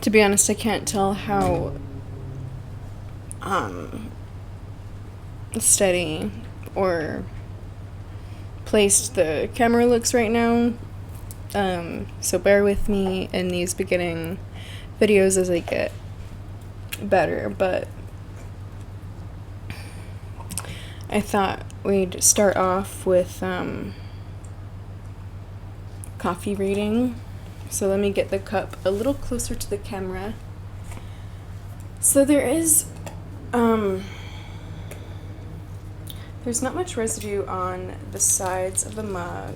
To be honest, I can't tell how steady or placed the camera looks right now. So bear with me in these beginning videos as I get better, but I thought we'd start off with coffee reading. So let me get the cup a little closer to the camera. So there's not much residue on the sides of the mug,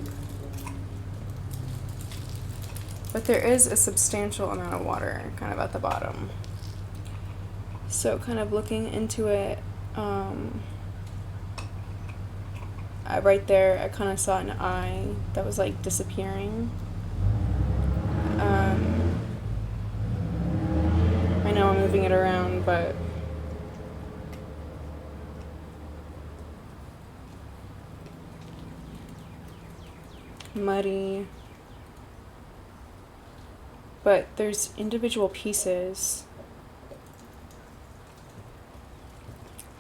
but there is a substantial amount of water kind of at the bottom. So kind of looking into it, right there, I kind of saw an eye that was like disappearing. I know I'm moving it around, but muddy. But there's individual pieces.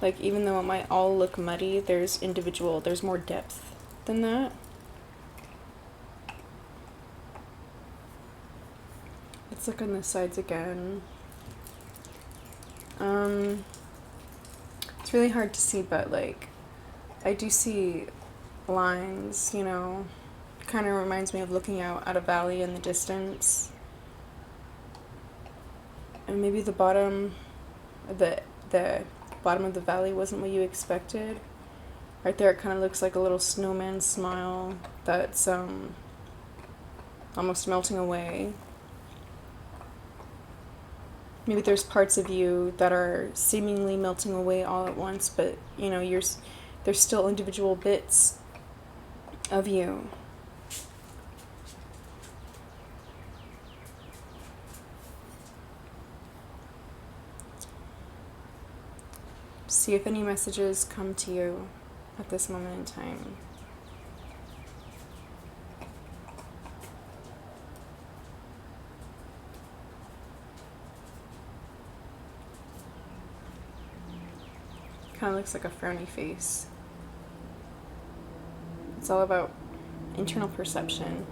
Like, even though it might all look muddy, there's more depth than that. Let's look on the sides again. It's really hard to see, but like, I do see lines, you know. Kind of reminds me of looking out at a valley in the distance. And maybe the bottom of the valley wasn't what you expected. Right there, it kind of looks like a little snowman smile that's almost melting away. Maybe there's parts of you that are seemingly melting away all at once, but you know, there's still individual bits of you. See if any messages come to you at this moment in time. Kind of looks like a frowny face. It's all about internal perception,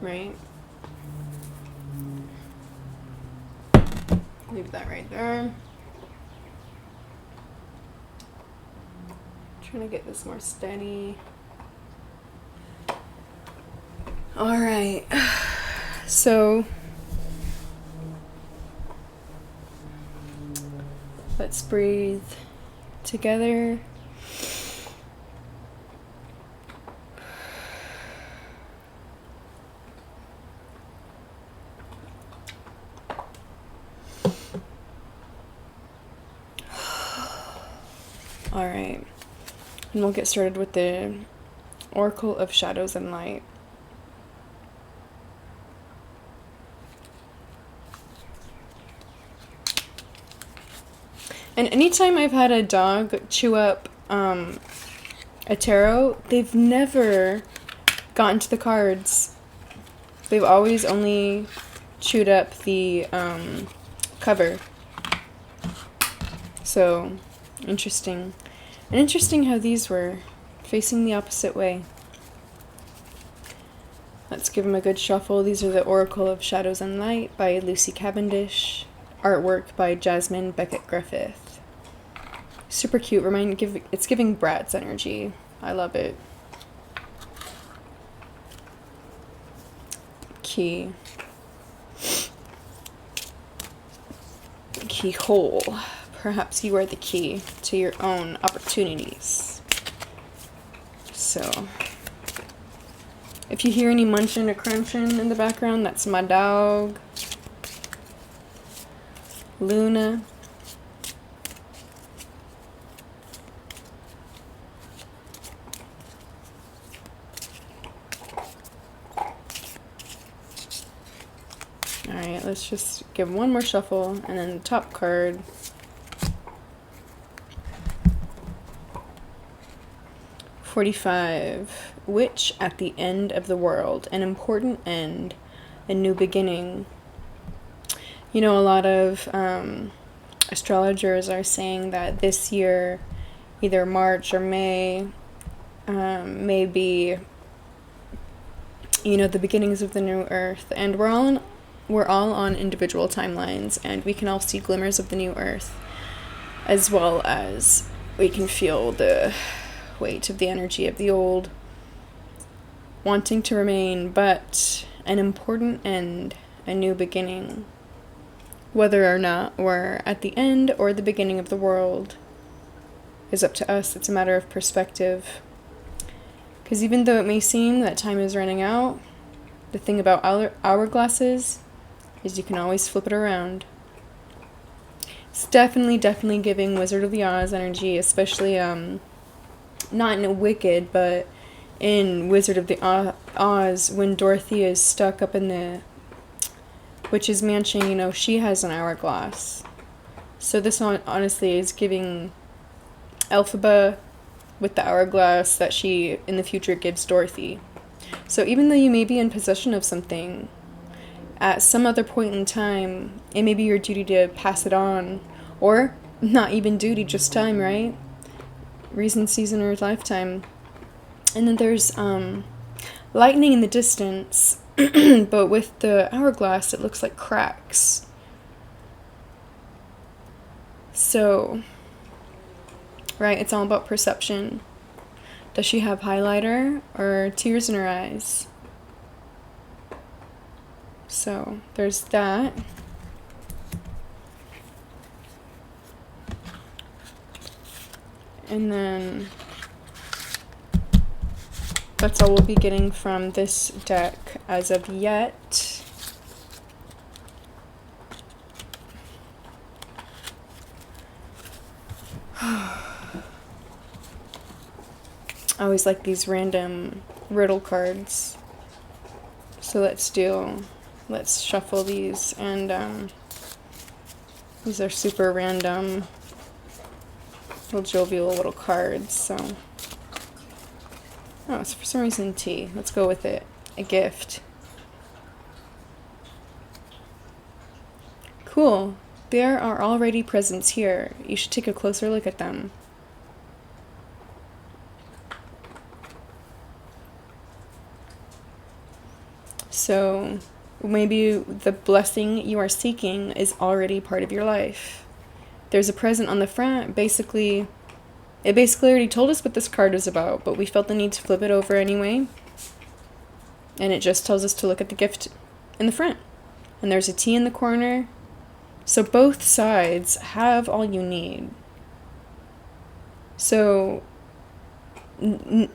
right? Leave that right there. Trying to get this more steady. All right. So let's breathe together. All right. And we'll get started with the Oracle of Shadows and Light. And anytime I've had a dog chew up a tarot, they've never gotten to the cards. They've always only chewed up the cover. So, interesting. And interesting how these were facing the opposite way. Let's give them a good shuffle. These are the Oracle of Shadows and Light by Lucy Cavendish. Artwork by Jasmine Beckett Griffith. Super cute. It's giving Bratz energy. I love it. Key. Keyhole. Perhaps you are the key to your own opportunities. So, if you hear any munching or crunching in the background, that's my dog, Luna. Alright, let's just give one more shuffle, and then the top card. $45. Witch at the end of the world. An important end. A new beginning. A lot of astrologers are saying that this year, either March or May, may be, the beginnings of the new earth. And we're all on individual timelines, and we can all see glimmers of the new earth, as well as we can feel the weight of the energy of the old wanting to remain, but an important end, a new beginning. Whether or not we're at the end or the beginning of the world is up to us. It's a matter of perspective. Because even though it may seem that time is running out, the thing about hourglasses is you can always flip it around. It's definitely giving Wizard of the Oz energy, especially not in a Wicked, but in Wizard of the Oz, when Dorothy is stuck up in the witch's mansion, she has an hourglass. So this one honestly is giving Elphaba with the hourglass that she in the future gives Dorothy. So even though you may be in possession of something, at some other point in time, it may be your duty to pass it on. Or not even duty, just time, right? Reason, season, or lifetime. And then there's lightning in the distance, but with the hourglass it looks like cracks. So, right, it's all about perception. Does she have highlighter or tears in her eyes? So, there's that. And then that's all we'll be getting from this deck as of yet. I always like these random riddle cards. So let's shuffle these, and these are super random, little jovial little cards. So, it's for some reason T. Let's go with it. A gift. Cool. There are already presents here. You should take a closer look at them. So, maybe the blessing you are seeking is already part of your life. There's a present on the front. It basically already told us what this card is about, but we felt the need to flip it over anyway. And it just tells us to look at the gift in the front. And there's a T in the corner. So both sides have all you need. So no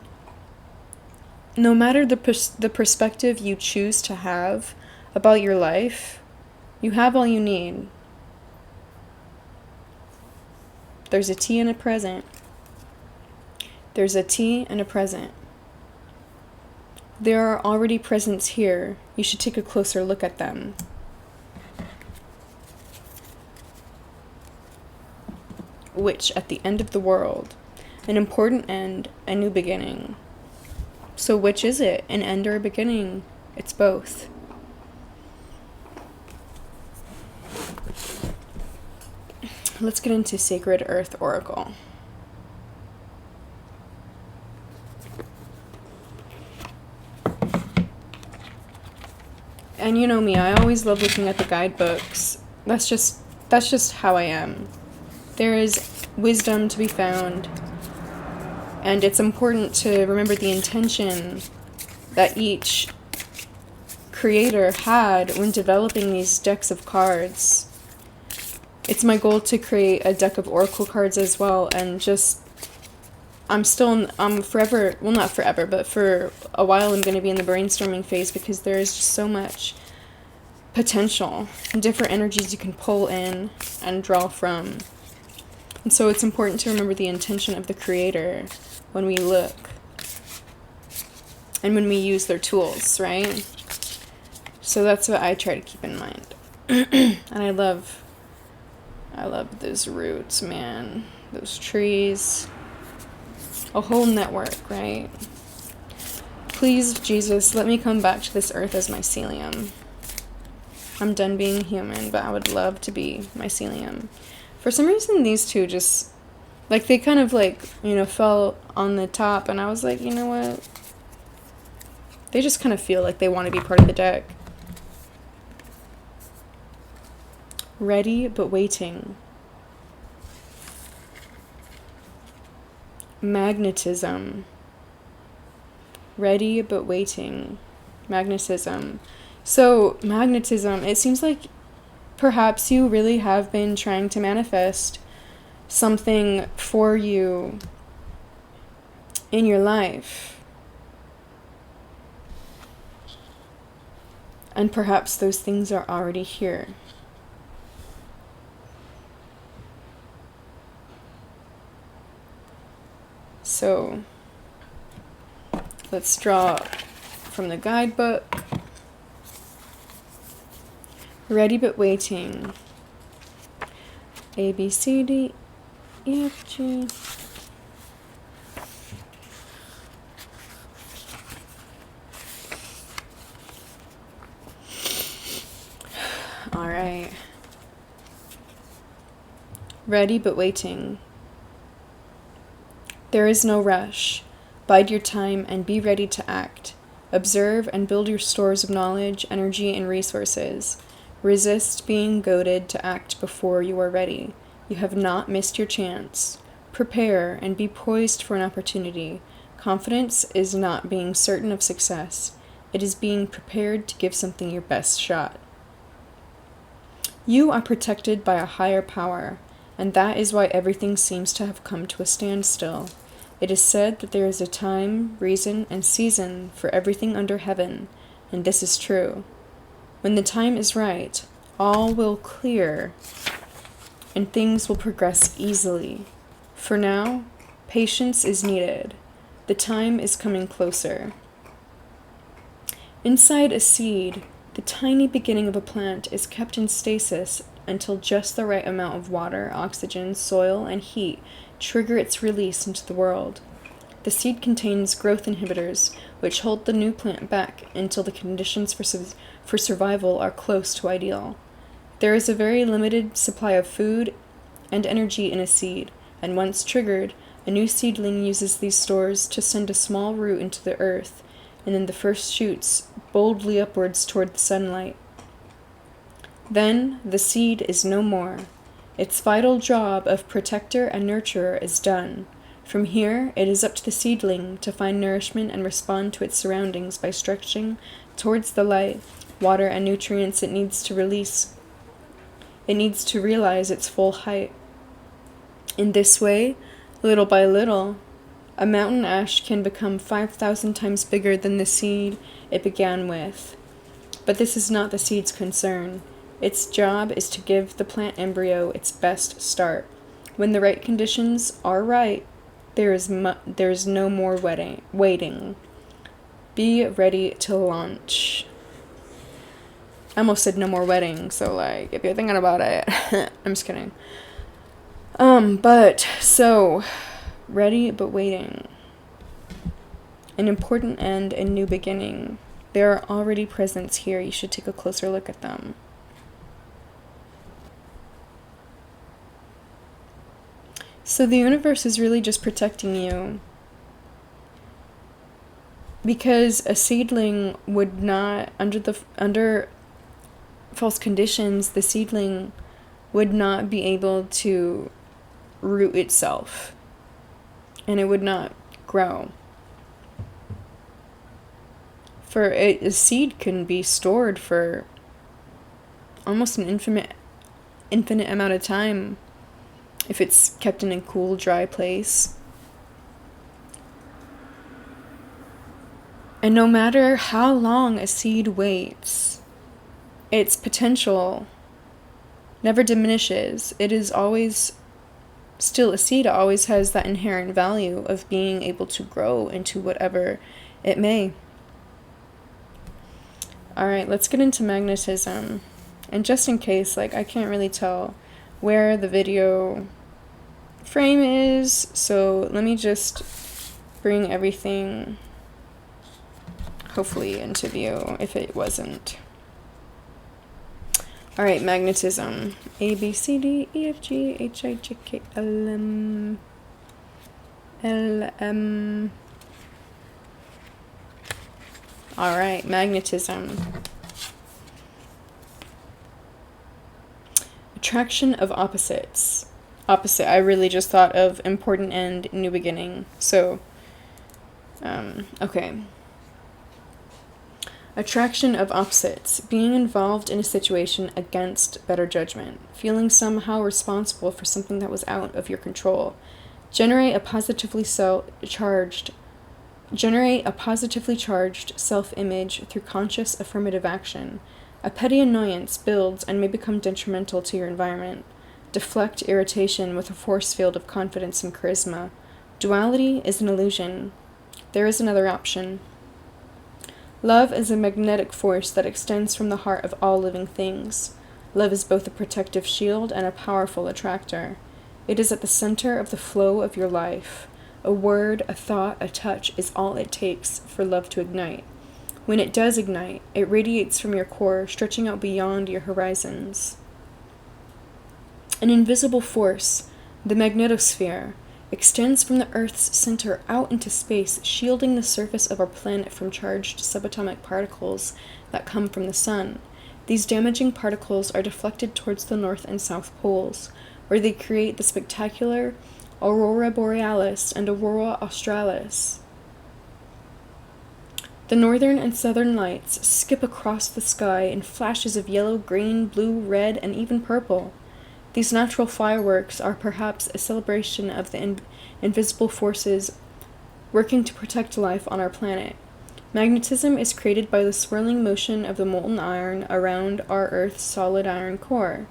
matter the perspective you choose to have about your life, you have all you need. There's a T and a present. There's a T and a present. There are already presents here. You should take a closer look at them. Which, at the end of the world, an important end, a new beginning. So which is it? An end or a beginning? It's both. Let's get into Sacred Earth Oracle. And you know me, I always love looking at the guidebooks. That's just how I am. There is wisdom to be found, and it's important to remember the intention that each creator had when developing these decks of cards. It's my goal to create a deck of oracle cards as well, and I'm forever, well, not forever, but for a while I'm going to be in the brainstorming phase, because there is just so much potential and different energies you can pull in and draw from. And so it's important to remember the intention of the creator when we look and when we use their tools, right? So that's what I try to keep in mind. And I love those roots, man. Those trees. A whole network, right? Please, Jesus, let me come back to this earth as mycelium. I'm done being human, but I would love to be mycelium. For some reason, these two just, like, they kind of, like, you know, fell on the top, and I was like, you know what? They just kind of feel like they want to be part of the deck. Ready, but waiting. Magnetism. Ready, but waiting. Magnetism. So, magnetism, it seems like perhaps you really have been trying to manifest something for you in your life. And perhaps those things are already here. So, let's draw from the guidebook. Ready but waiting. A, B, C, D, E, F, G. All right. Ready but waiting. There is no rush. Bide your time and be ready to act. Observe and build your stores of knowledge, energy, and resources. Resist being goaded to act before you are ready. You have not missed your chance. Prepare and be poised for an opportunity. Confidence is not being certain of success. It is being prepared to give something your best shot. You are protected by a higher power, and that is why everything seems to have come to a standstill. It is said that there is a time, reason, and season for everything under heaven, and this is true. When the time is right, all will clear, and things will progress easily. For now, patience is needed. The time is coming closer. Inside a seed, the tiny beginning of a plant is kept in stasis until just the right amount of water, oxygen, soil, and heat trigger its release into the world. The seed contains growth inhibitors, which hold the new plant back until the conditions for survival are close to ideal. There is a very limited supply of food and energy in a seed, and once triggered, a new seedling uses these stores to send a small root into the earth, and then the first shoots boldly upwards toward the sunlight. Then the seed is no more. Its vital job of protector and nurturer is done. From here, it is up to the seedling to find nourishment and respond to its surroundings by stretching towards the light, water, and nutrients it needs to release. It needs to realize its full height. In this way, little by little, a mountain ash can become 5,000 times bigger than the seed it began with. But this is not the seed's concern. Its job is to give the plant embryo its best start. When the right conditions are right, there is no more waiting. Be ready to launch. I almost said no more wedding, so like, if you're thinking about it, I'm just kidding. So, ready but waiting. An important end and new beginning. There are already presents here. You should take a closer look at them. So the universe is really just protecting you, because a seedling would not, under false conditions, the seedling would not be able to root itself, and it would not grow. For a seed can be stored for almost an infinite amount of time if it's kept in a cool, dry place. And no matter how long a seed waits, its potential never diminishes. It is always still a seed. It always has that inherent value of being able to grow into whatever it may. Alright, let's get into magnetism. And just in case, like, I can't really tell where the video frame is, so let me just bring everything hopefully into view if it wasn't. All right, magnetism. A, B, C, D, E, F, G, H, I, J, K, L, M, L, M. All right, magnetism. Attraction of opposites. Opposite. I really just thought of important end, new beginning. So, okay. Attraction of opposites. Being involved in a situation against better judgment. Feeling somehow responsible for something that was out of your control. Generate a positively charged self-image through conscious affirmative action. A petty annoyance builds and may become detrimental to your environment. Deflect irritation with a force field of confidence and charisma. Duality is an illusion. There is another option. Love is a magnetic force that extends from the heart of all living things. Love is both a protective shield and a powerful attractor. It is at the center of the flow of your life. A word, a thought, a touch is all it takes for love to ignite. When it does ignite, it radiates from your core, stretching out beyond your horizons. An invisible force, the magnetosphere, extends from the Earth's center out into space, shielding the surface of our planet from charged subatomic particles that come from the sun. These damaging particles are deflected towards the north and south poles, where they create the spectacular aurora borealis and aurora australis. The northern and southern lights skip across the sky in flashes of yellow, green, blue, red, and even purple. These natural fireworks are perhaps a celebration of the invisible forces working to protect life on our planet. Magnetism is created by the swirling motion of the molten iron around our Earth's solid iron core.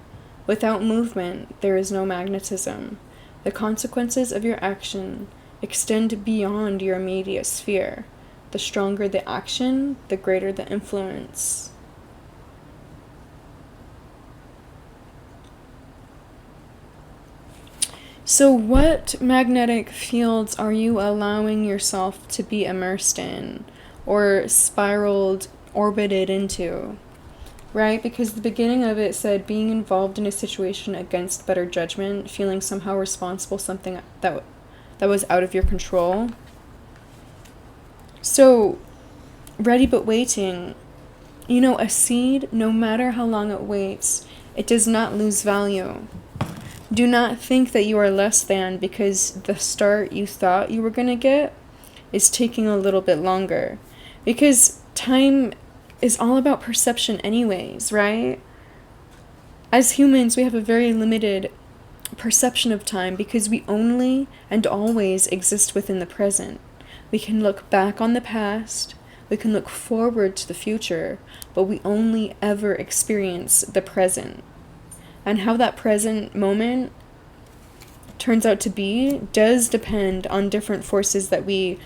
Without movement, there is no magnetism. The consequences of your action extend beyond your immediate sphere. The stronger the action, the greater the influence. So what magnetic fields are you allowing yourself to be immersed in or spiraled, orbited into? Right? Because the beginning of it said being involved in a situation against better judgment, feeling somehow responsible, something that was out of your control. So, ready but waiting. A seed, no matter how long it waits, it does not lose value. Do not think that you are less than because the start you thought you were going to get is taking a little bit longer. Because time is all about perception anyways, right? As humans, we have a very limited perception of time because we only and always exist within the present. We can look back on the past, we can look forward to the future, but we only ever experience the present. And how that present moment turns out to be does depend on different forces that we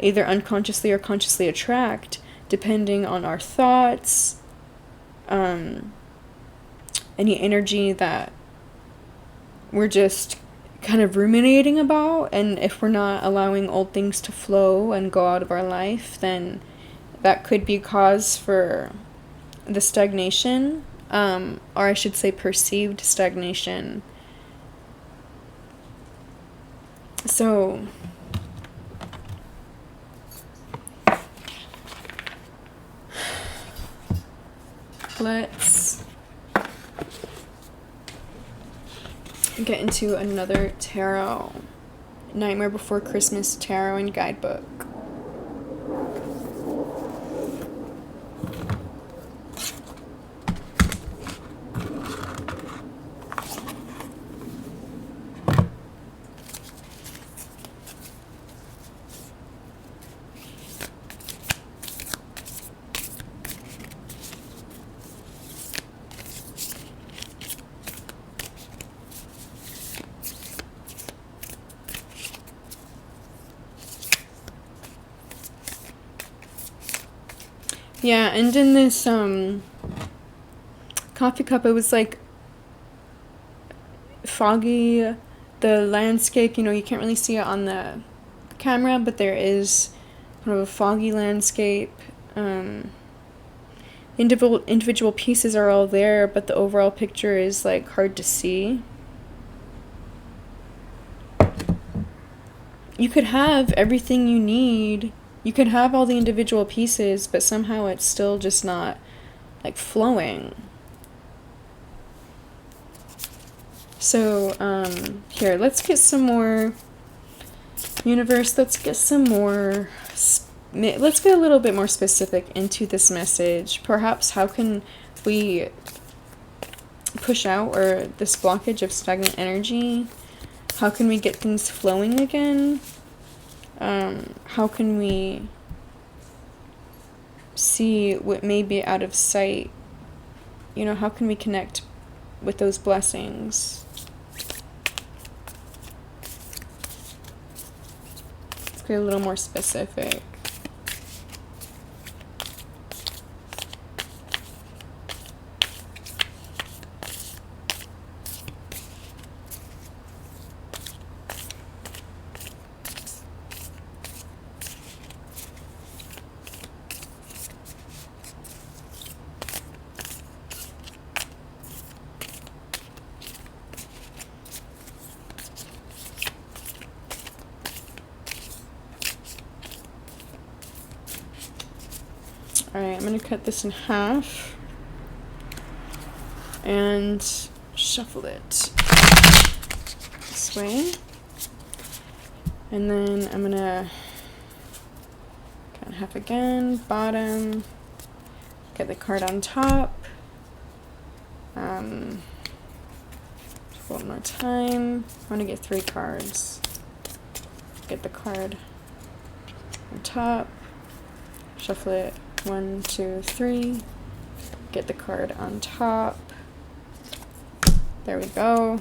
either unconsciously or consciously attract, depending on our thoughts, any energy that we're just kind of ruminating about. And if we're not allowing old things to flow and go out of our life, then that could be cause for the stagnation. Or I should say perceived stagnation. So, let's get into another tarot. Nightmare Before Christmas Tarot and Guidebook. Yeah, and in this coffee cup, it was like foggy, the landscape, you can't really see it on the camera, but there is kind of a foggy landscape. Yeah, individual pieces are all there, but the overall picture is like hard to see. You could have everything you need. You could have all the individual pieces, but somehow it's still just not like flowing. So, here, let's get some more, universe, let's get some more, let's get a little bit more specific into this message. Perhaps how can we push out or this blockage of stagnant energy? How can we get things flowing again? How can we see what may be out of sight? You know, how can we connect with those blessings? Let's get a little more specific. Alright, I'm going to cut this in half and shuffle it this way. And then I'm going to cut in half again, bottom, get the card on top. One more time. I want to get 3 cards. Get the card on top, shuffle it. 1, 2, 3. Get the card on top. There we go.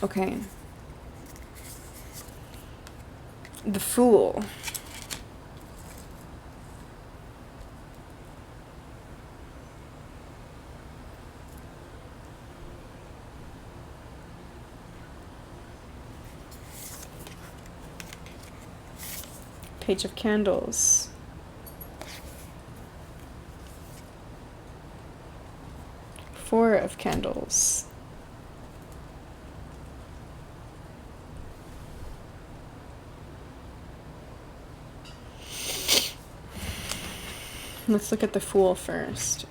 Okay. The Fool. Page of Candles. Four of Candles. Let's look at the Fool first.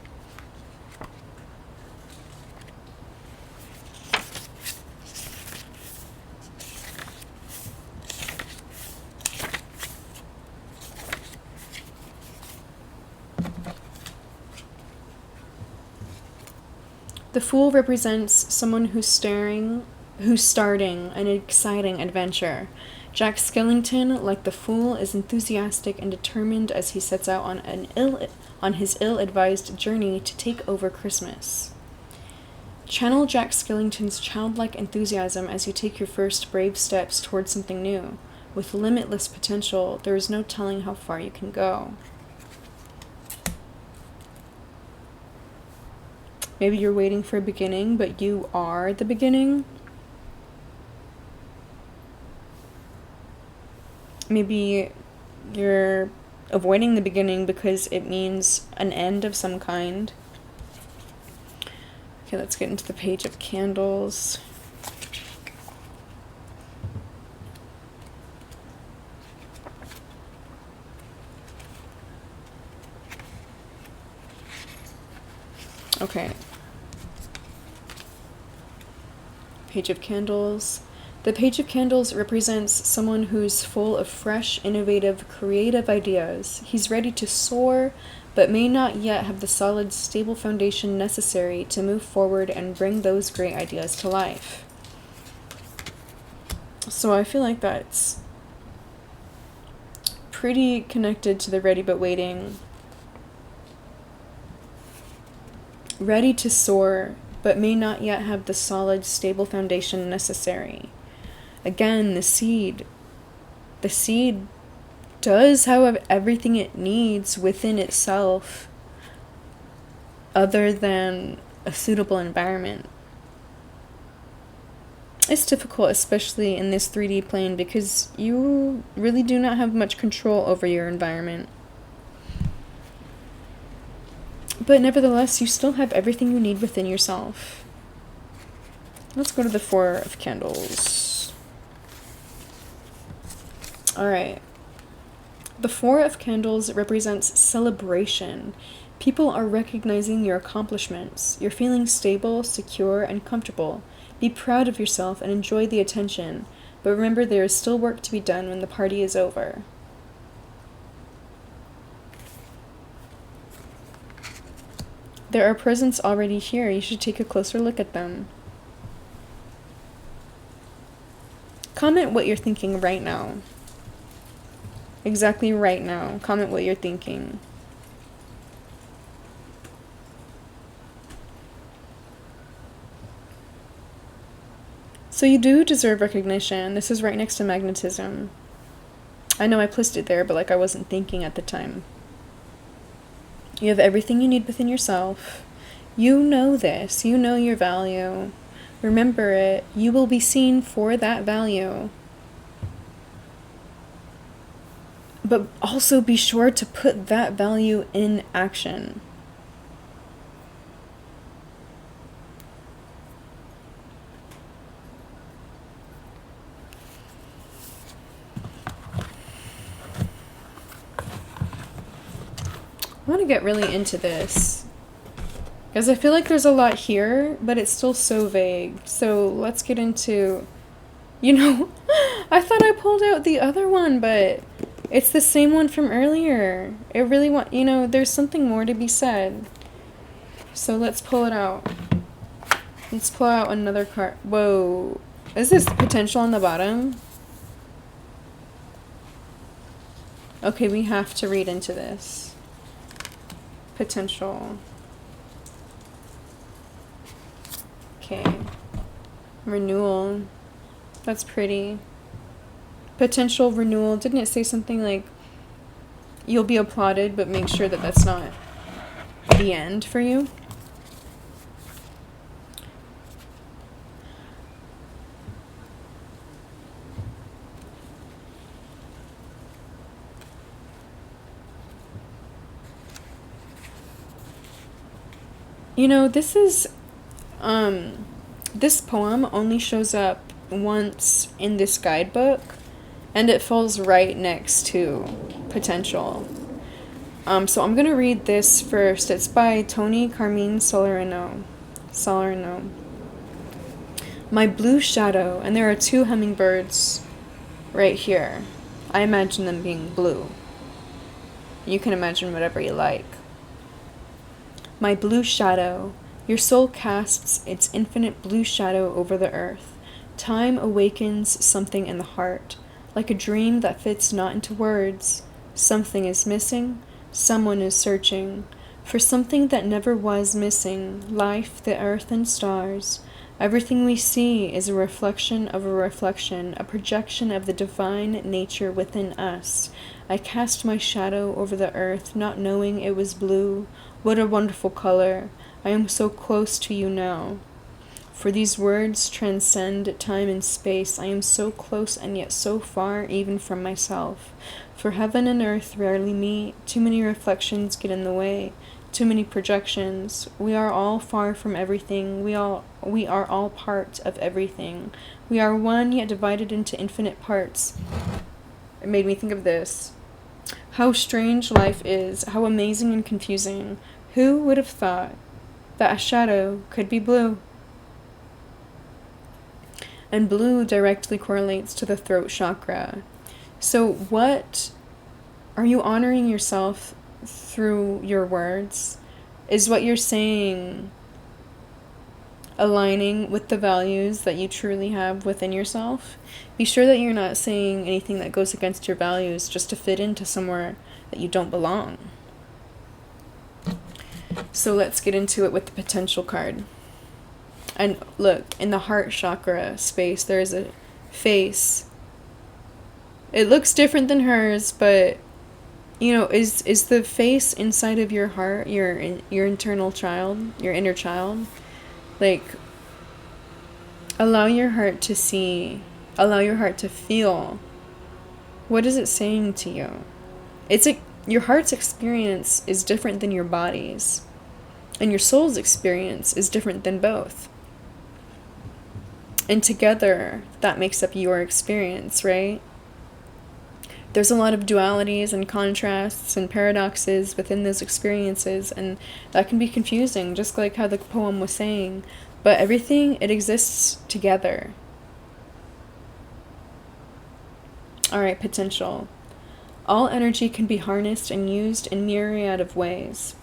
The Fool represents someone who's starting an exciting adventure. Jack Skellington, like the Fool, is enthusiastic and determined as he sets out on his ill-advised journey to take over Christmas. Channel Jack Skellington's childlike enthusiasm as you take your first brave steps towards something new. With limitless potential, there is no telling how far you can go. Maybe you're waiting for a beginning, but you are the beginning. Maybe you're avoiding the beginning because it means an end of some kind. Okay, let's get into the Page of Candles. Okay. Page of Candles. The Page of Candles represents someone who's full of fresh, innovative, creative ideas. He's ready to soar, but may not yet have the solid, stable foundation necessary to move forward and bring those great ideas to life. So I feel like that's pretty connected to the ready but waiting. Ready to soar, but may not yet have the solid, stable foundation necessary. Again, the seed does have everything it needs within itself other than a suitable environment. It's difficult, especially in this 3D plane, because you really do not have much control over your environment. But nevertheless, you still have everything you need within yourself. Let's go to the Four of Candles. Alright. The Four of Candles represents celebration. People are recognizing your accomplishments. You're feeling stable, secure, and comfortable. Be proud of yourself and enjoy the attention. But remember, there is still work to be done when the party is over. There are presents already here. You should take a closer look at them. Comment what you're thinking right now. Exactly right now. Comment what you're thinking. So you do deserve recognition. This is right next to magnetism. I know I placed it there, but like I wasn't thinking at the time. You have everything you need within yourself. You know this. You know your value. Remember it. You will be seen for that value. But also be sure to put that value in action. I want to get really into this, because I feel like there's a lot here, but it's still so vague. So let's get into, I thought I pulled out the other one, but it's the same one from earlier. It really there's something more to be said. So let's pull it out. Let's pull out another card. Whoa. Is this potential on the bottom? Okay, we have to read into this. Potential. Okay. Renewal. That's pretty. Potential renewal. Didn't it say something like you'll be applauded, but make sure that that's not the end for you? This is, this poem only shows up once in this guidebook, and it falls right next to Potential. So I'm gonna read this first. It's by Tony Carmine Solarino. My blue shadow, and there are 2 hummingbirds right here. I imagine them being blue. You can imagine whatever you like. My blue shadow, your soul casts its infinite blue shadow over the earth. Time awakens something in the heart, like a dream that fits not into words. Something is missing, someone is searching, for something that never was missing, life, the earth, and stars. Everything we see is a reflection of a reflection, a projection of the divine nature within us. I cast my shadow over the earth, not knowing it was blue. What a wonderful color. I am so close to you now. For these words transcend time and space. I am so close and yet so far even from myself. For heaven and earth rarely meet. Too many reflections get in the way. Too many projections. We are all far from everything. We are all part of everything. We are one yet divided into infinite parts. It made me think of this. How strange life is. How amazing and confusing. Who would have thought that a shadow could be blue? And blue directly correlates to the throat chakra. So what are you honoring yourself through your words? Is what you're saying aligning with the values that you truly have within yourself? Be sure that you're not saying anything that goes against your values just to fit into somewhere that you don't belong. So let's get into it with the Potential card. And look, in the heart chakra space, there's a face. It looks different than hers, but is the face inside of your heart your internal child, your inner child? Like, Allow your heart to see, allow your heart to feel. What is it saying to you? Your heart's experience is different than your body's, and your soul's experience is different than both. And together, that makes up your experience, right? There's a lot of dualities and contrasts and paradoxes within those experiences, and that can be confusing, just like how the poem was saying. But everything, it exists together. Alright, potential. All energy can be harnessed and used in myriad of ways.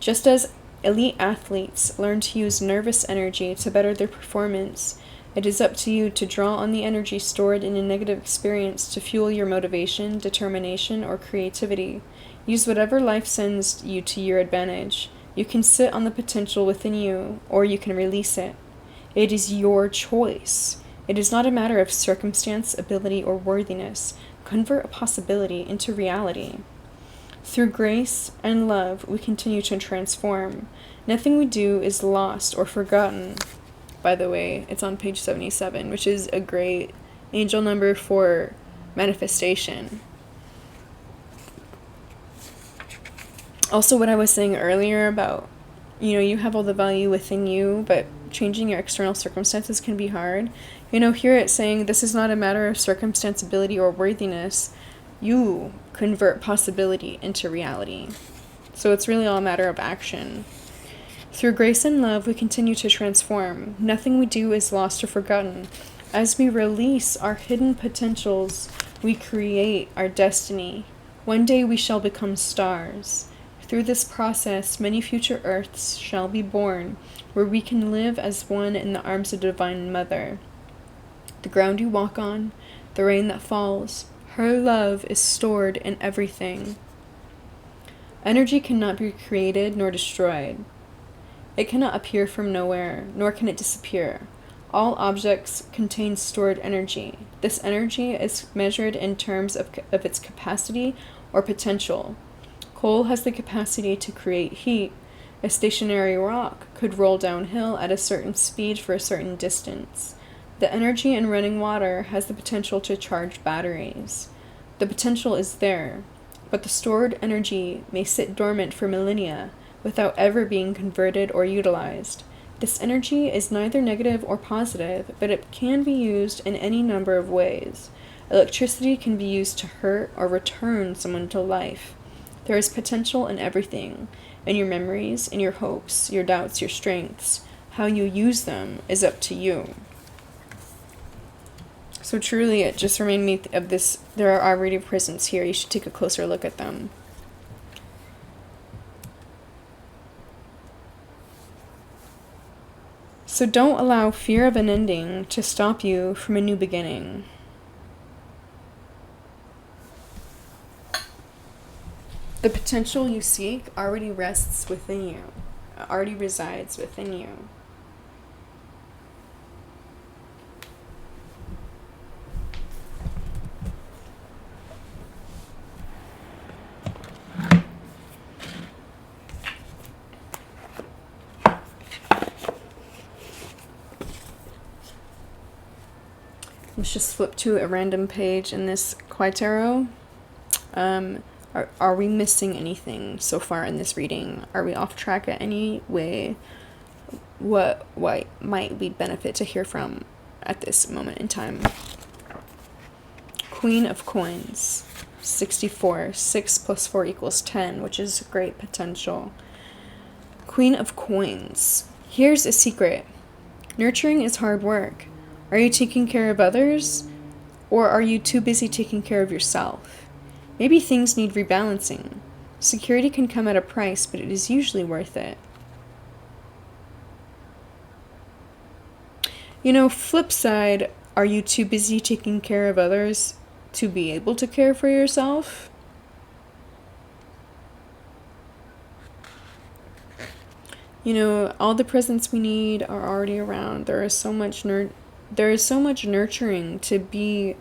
Just as elite athletes learn to use nervous energy to better their performance, it is up to you to draw on the energy stored in a negative experience to fuel your motivation, determination, or creativity. Use whatever life sends you to your advantage. You can sit on the potential within you, or you can release it. It is your choice. It is not a matter of circumstance, ability, or worthiness. Convert a possibility into reality. Through grace and love, we continue to transform. Nothing we do is lost or forgotten. By the way, it's on page 77, which is a great angel number for manifestation. Also, what I was saying earlier about, you have all the value within you, but changing your external circumstances can be hard. Here it's saying this is not a matter of circumstance, ability, or worthiness. You convert possibility into reality. So it's really all a matter of action. Through grace and love, we continue to transform. Nothing we do is lost or forgotten. As we release our hidden potentials, we create our destiny. One day we shall become stars. Through this process, many future Earths shall be born, where we can live as one in the arms of Divine Mother. The ground you walk on, the rain that falls, her love is stored in everything. Energy cannot be created nor destroyed. It cannot appear from nowhere, nor can it disappear. All objects contain stored energy. This energy is measured in terms of its capacity or potential. Coal has the capacity to create heat. A stationary rock could roll downhill at a certain speed for a certain distance. The energy in running water has the potential to charge batteries. The potential is there, but the stored energy may sit dormant for millennia without ever being converted or utilized. This energy is neither negative or positive, but it can be used in any number of ways. Electricity can be used to hurt or return someone to life. There is potential in everything, in your memories, in your hopes, your doubts, your strengths. How you use them is up to you. So truly, it just reminded me of this. There are already prisons here. You should take a closer look at them. So don't allow fear of an ending to stop you from a new beginning. The potential you seek already rests within you, already resides within you. Let's just flip to a random page in this Quiet Tarot. Are we missing anything so far in this reading? Are we off track in any way? What might we benefit to hear from at this moment in time? Queen of Coins, 64. 6 plus 4 equals 10, which is great potential. Queen of Coins. Here's a secret. Nurturing is hard work. Are you taking care of others? Or are you too busy taking care of yourself? Maybe things need rebalancing. Security can come at a price, but it is usually worth it. Flip side, are you too busy taking care of others to be able to care for yourself? All the presents we need are already around. There is so much nurturing to be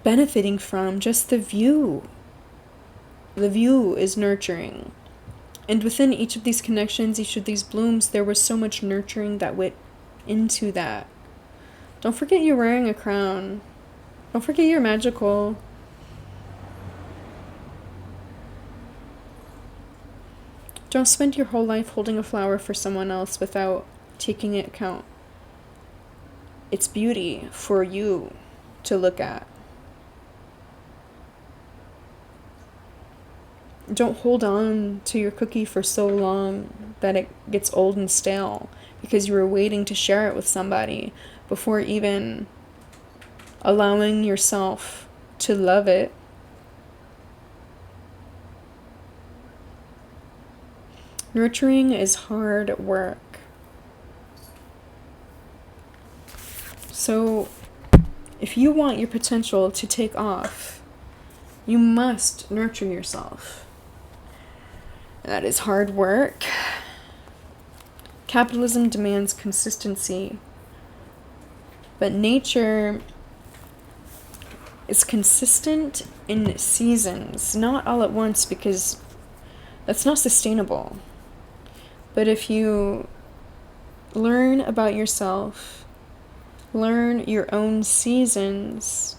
benefiting from. Just the view. The view is nurturing. And within each of these connections, each of these blooms, there was so much nurturing that went into that Don't forget you're wearing a crown. Don't forget you're magical. Don't spend your whole life holding a flower for someone else without taking into account its beauty for you to look at. Don't hold on to your cookie for so long that it gets old and stale because you were waiting to share it with somebody before even allowing yourself to love it. Nurturing is hard work. So, if you want your potential to take off, you must nurture yourself. That is hard work. Capitalism demands consistency, but nature is consistent in seasons, not all at once, because that's not sustainable. But if you learn about yourself, learn your own seasons,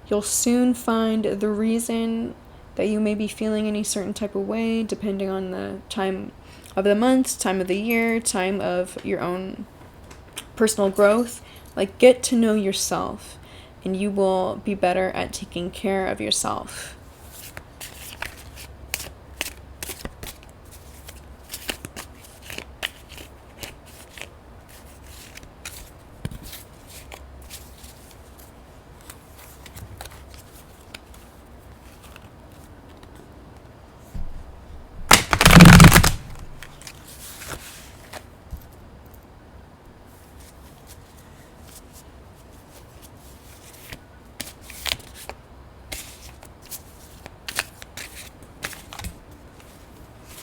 you'll soon find the reason that you may be feeling any certain type of way, depending on the time of the month, time of the year, time of your own personal growth. Like, get to know yourself, and you will be better at taking care of yourself.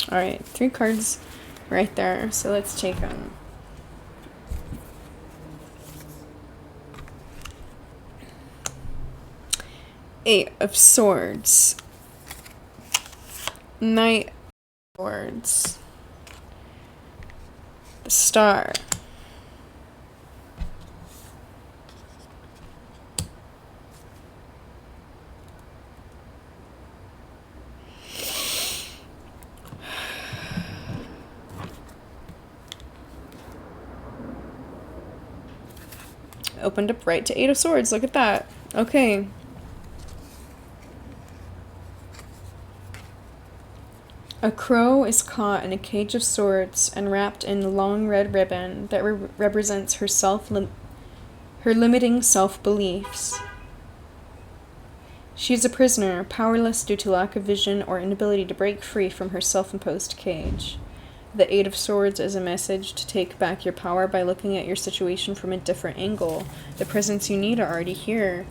Alright, 3 cards right there, so let's take them. Eight of Swords. Knight of Swords. The Star. Opened up right to 8 of Swords. Look at that. Okay. A crow is caught in a cage of swords and wrapped in long red ribbon that represents her limiting self-beliefs. She is a prisoner, powerless due to lack of vision or inability to break free from her self-imposed cage. The 8 of Swords is a message to take back your power by looking at your situation from a different angle. The presents you need are already here.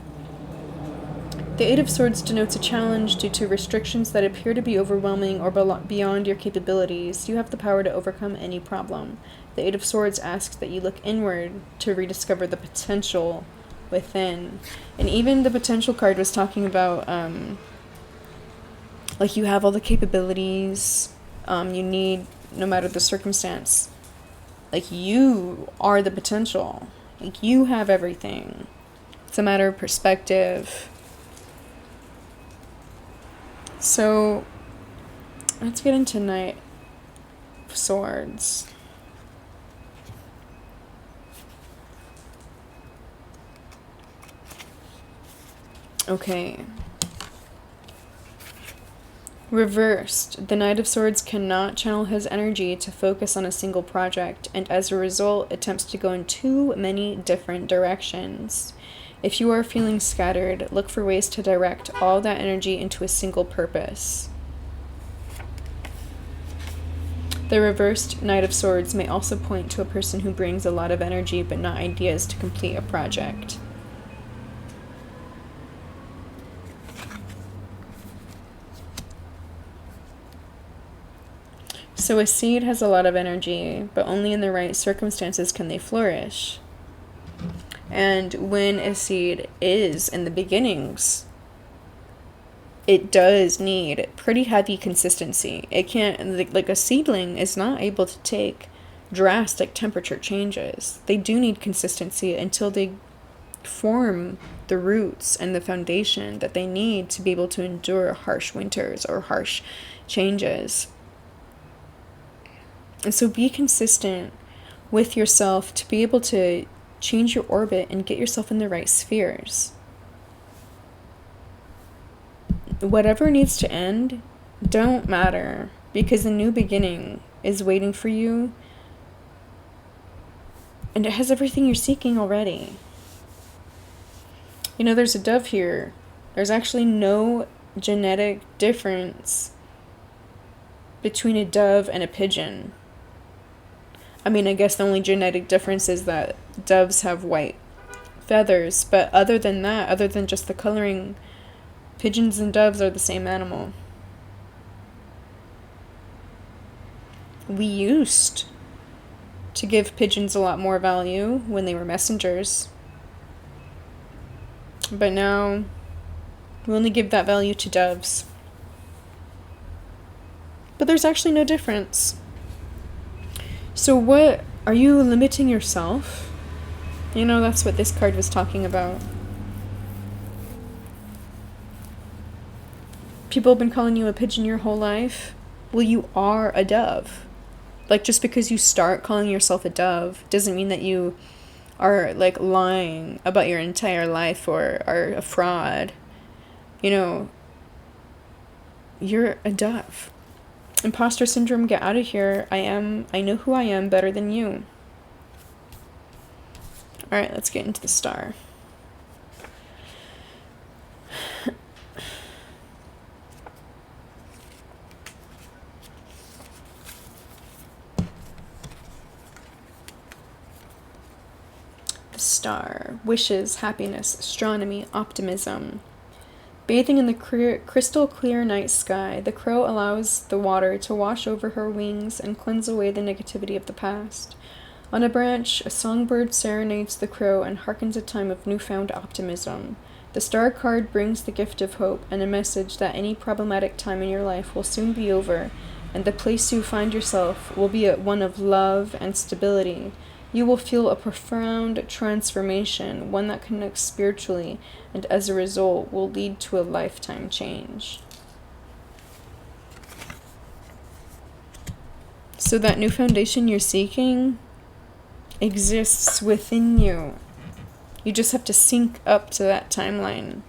The 8 of Swords denotes a challenge due to restrictions that appear to be overwhelming or beyond your capabilities. You have the power to overcome any problem. The 8 of Swords asks that you look inward to rediscover the potential within. And even the potential card was talking about, like, you have all the capabilities you need, no matter the circumstance. Like, you are the potential. Like, you have everything. It's a matter of perspective. So, let's get into Knight of Swords. Okay. Reversed, the Knight of Swords cannot channel his energy to focus on a single project, and as a result, attempts to go in too many different directions. If you are feeling scattered, look for ways to direct all that energy into a single purpose. The reversed Knight of Swords may also point to a person who brings a lot of energy but not ideas to complete a project. So a seed has a lot of energy, but only in the right circumstances can they flourish. And when a seed is in the beginnings, it does need pretty heavy consistency. It can't, like a seedling is not able to take drastic temperature changes. They do need consistency until they form the roots and the foundation that they need to be able to endure harsh winters or harsh changes. And so be consistent with yourself to be able to change your orbit and get yourself in the right spheres. Whatever needs to end don't matter, because a new beginning is waiting for you, and it has everything you're seeking already. You know, there's a dove here. There's actually no genetic difference between a dove and a pigeon. I mean, I guess the only genetic difference is that doves have white feathers, but other than that, other than just the coloring, pigeons and doves are the same animal. We used to give pigeons a lot more value when they were messengers, but now we only give that value to doves. But there's actually no difference. So what, are you limiting yourself? You know, that's what this card was talking about. People have been calling you a pigeon your whole life. Well, you are a dove. Like, just because you start calling yourself a dove doesn't mean that you are, like, lying about your entire life or are a fraud. You know, you're a dove. Imposter syndrome, get out of here. I know who I am better than you. Alright, let's get into the star. The star. Wishes, happiness, astronomy, optimism. Bathing in the crystal clear night sky, the crow allows the water to wash over her wings and cleanse away the negativity of the past. On a branch, a songbird serenades the crow and harkens a time of newfound optimism. The star card brings the gift of hope and a message that any problematic time in your life will soon be over, and the place you find yourself will be one of love and stability. You will feel a profound transformation, one that connects spiritually, and as a result will lead to a lifetime change. So that new foundation you're seeking exists within you. You just have to sync up to that timeline.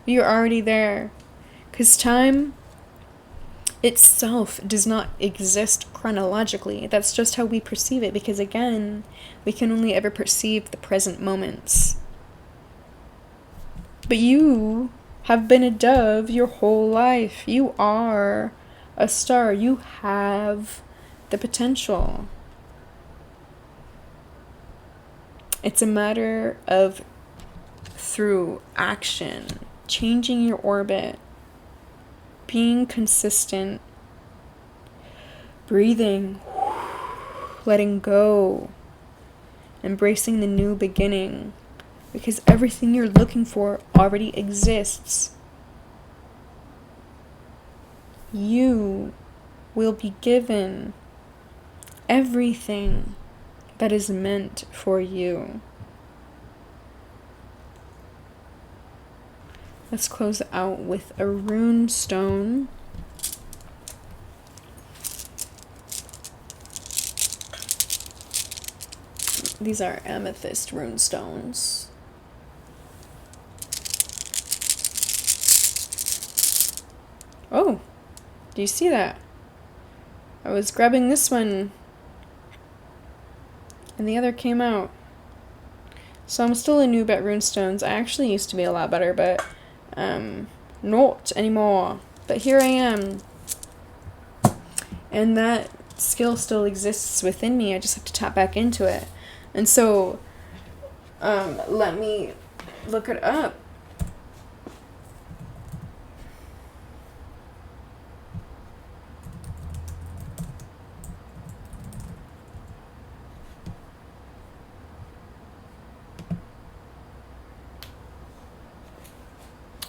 You're already there. Because time itself does not exist chronologically. That's just how we perceive it, because again, we can only ever perceive the present moments. But you have been a dove your whole life. You are a star. You have the potential. It's a matter of, through action, changing your orbit, being consistent, breathing, letting go, embracing the new beginning, because everything you're looking for already exists. You will be given everything that is meant for you. Let's close out with a rune stone. These are amethyst rune stones. Oh, do you see that? I was grabbing this one and the other came out. So I'm still a noob at runestones. I actually used to be a lot better, but not anymore. But here I am. And that skill still exists within me. I just have to tap back into it. And so, let me look it up.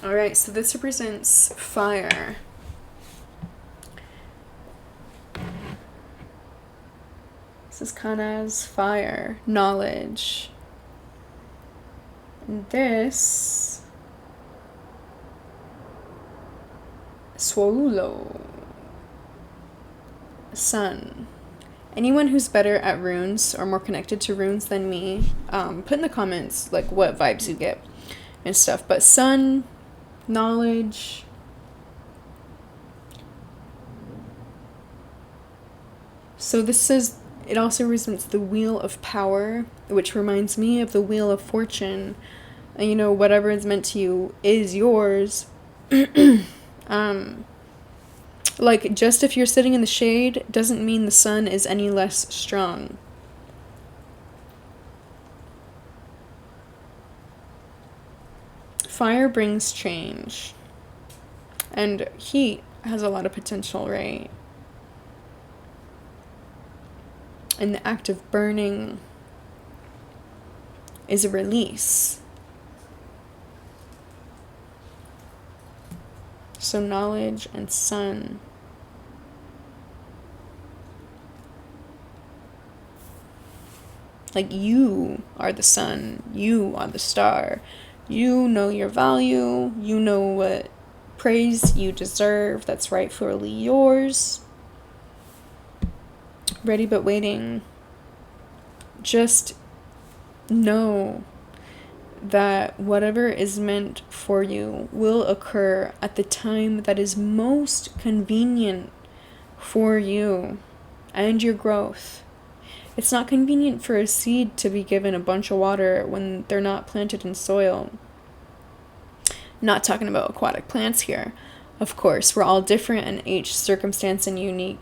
Alright, so this represents fire. This is Kana's fire, knowledge. And this, Swolo, sun. Anyone who's better at runes or more connected to runes than me, put in the comments like what vibes you get and stuff. But sun, knowledge. So this says it also represents the wheel of power, which reminds me of the wheel of fortune. And, you know, whatever is meant to you is yours. Like, just if you're sitting in the shade doesn't mean the sun is any less strong. Fire brings change. And heat has a lot of potential, right? And the act of burning is a release. So knowledge and sun. Like, you are the sun. You are the star. You know your value. You know what praise you deserve that's rightfully yours. Ready but waiting. Just know that whatever is meant for you will occur at the time that is most convenient for you and your growth. It's not convenient for a seed to be given a bunch of water when they're not planted in soil. Not talking about aquatic plants here. Of course, we're all different and each circumstance and unique.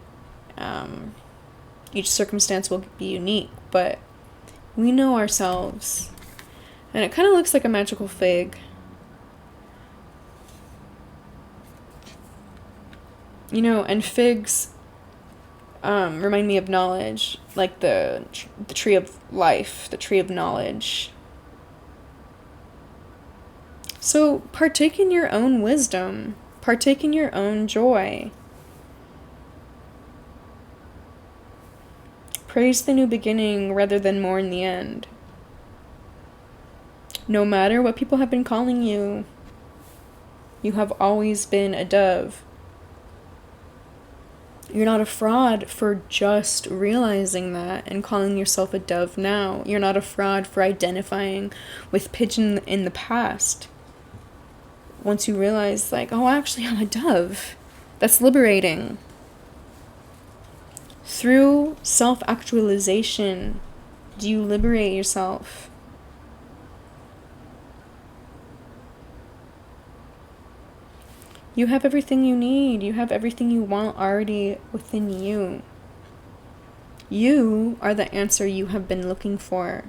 Each circumstance will be unique, but we know ourselves. And it kind of looks like a magical fig. You know, and figs remind me of knowledge, like the tree of life, the tree of knowledge. So partake in your own wisdom, partake in your own joy. Praise the new beginning rather than mourn the end. No matter what people have been calling you, you have always been a dove. You're not a fraud for just realizing that and calling yourself a dove now. You're not a fraud for identifying with pigeon in the past. Once you realize, like, oh, actually, I'm a dove. That's liberating. Through self-actualization, do you liberate yourself? You have everything you need. You have everything you want already within you. You are the answer you have been looking for.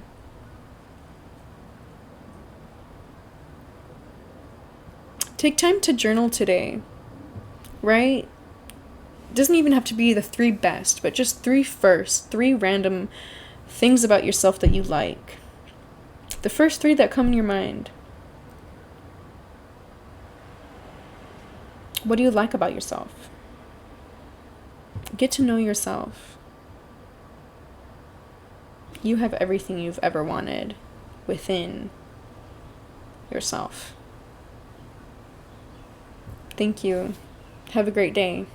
Take time to journal today, right? It doesn't even have to be the 3 best, but just 3 first, 3 random things about yourself that you like. The first 3 that come in your mind. What do you like about yourself? Get to know yourself. You have everything you've ever wanted within yourself. Thank you. Have a great day.